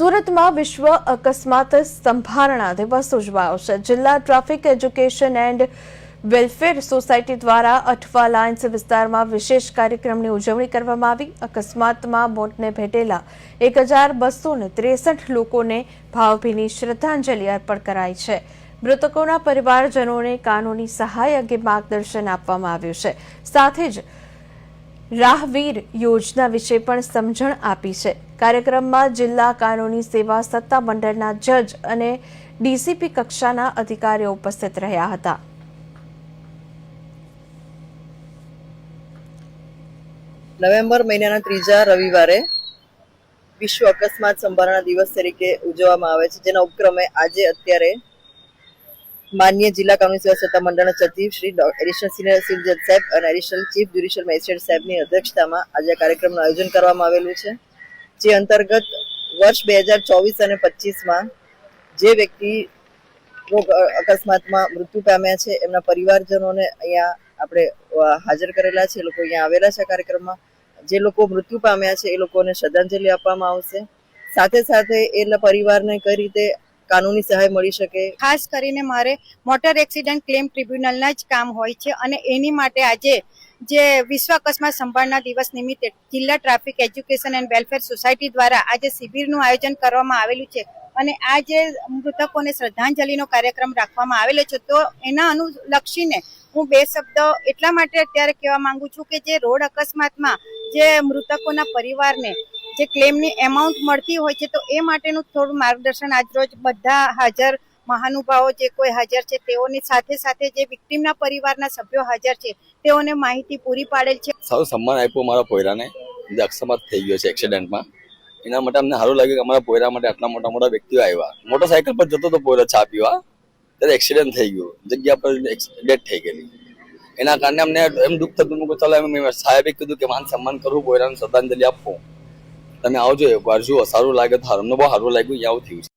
સુરતમાં વિશ્વ અકસ્માત સંભારણા દિવસ ઉજવાયો છે। જિલ્લા traffic education and welfare society દ્વારા અઠવા લાઇન્સ વિસ્તારમાં વિશેષ કાર્યક્રમની ઉજવણી કરવામાં આવી। અકસ્માતમાં મોતને ભેટેલા 1263 લોકોને ભાવભીની શ્રદ્ધાંજલિ અર્પણ કરાઈ છે। મૃતકોના પરિવારજનોને કાનૂની સહાય અંગે માર્ગદર્શન આપવામાં આવ્યું છે। સાથે જ રાહવીર યોજના વિશે પણ સમજણ આપી છે। કાર્યક્રમમાં જિલ્લા કાનૂની સેવા સત્તા મંડળના જજ અને ડીસીપી કક્ષાના અધિકારીઓ ઉપસ્થિત રહ્યા હતા। નવેમ્બર મહિનાના ત્રીજા રવિવારે વિશ્વ અકસ્માત સંભારણા દિવસ તરીકે ઉજવવામાં આવે છે, જેના ઉપક્રમે આજે અત્યારે માનનીય જિલ્લા કાનૂની સેવા સત્તા મંડળના સચિવ શ્રી એડિશનલ સિનિયર સિવિલ જજ સાહેબ અને એડિશનલ ચીફ જ્યુડિશિયલ મેજિસ્ટ્રેટ સાહેબની અધ્યક્ષતામાં આજે કાર્યક્રમનું આયોજન કરવામાં આવેલું છે, જે અંતર્ગત વર્ષ 2024 અને 25માં જે વ્યક્તિ અકસ્માતમાં મૃત્યુ પામ્યા છે એમના પરિવારજનોને અહીંયા આપણે હાજર કરેલા છે। એ લોકો અહીંયા આવેલા છે। કાર્યક્રમમાં જે લોકો મૃત્યુ પામ્યા છે એ લોકોને શ્રદ્ધાંજલિ આપવામાં આવશે। સાથે સાથે એ પરિવારને કઈ રીતે કાનૂની સહાય મળી શકે। ખાસ કરીને મારે મોટર એક્સિડન્ટ ક્લેમ ટ્રિબ્યુનલના જ કામ હોય છે અને એની માટે આજે જે વિશ્વ અકસ્માત સંભાળના દિવસ નિમિત્તે જિલ્લા traffic education and welfare society દ્વારા આજે શિબિરનું આયોજન કરવામાં આવેલું છે અને આ જે મૃતકોને શ્રદ્ધાંજલિનો કાર્યક્રમ રાખવામાં આવેલો છે, તો એના અનુલક્ષીને હું બે શબ્દ એટલા માટે અત્યારે કહેવા માંગુ છું કે જે રોડ અકસ્માતમાં જે મૃતકોના પરિવારને જે ક્લેમની એમાઉન્ટ મળતી હોય છે, તો એ માટેનું થોડું માર્ગદર્શન આજરોજ બધા હાજર મહાનુભાવો જે કોઈ હાજર છે તેઓની સાથે સાથે જે વિક્ટીમના પરિવારના સભ્યો હાજર છે તેઓને માહિતી પૂરી પાડેલ છે। સારું સન્માન આપ્યું મારા પોયરાને, જે અકસ્માત થઈ ગયો છે એક્સિડન્ટમાં। એના માટે અમને સારું લાગ્યું કે અમારા પોયરા માટે આટલા મોટા મોટા વ્યક્તિઓ આવ્યા। મોટરસાયકલ પર જતો તો પોયરો ચા પીવા, ત્યારે એક્સિડન્ટ થઈ ગયો, જગ્યા પર ડેથ થઈ ગયેલી। એના કારણે અમને એમ દુઃખ થતું કે ચાલો એમ સાહેબે કીધું કે માન સન્માન કરવું, પોયરાને શ્રદ્ધાંજલિ આપવું, તમે આવજો એક વાર, જુઓ સારું લાગે તો સારું। અમને બહુ સારું લાગ્યું, અહીંયા આવું થયું છે।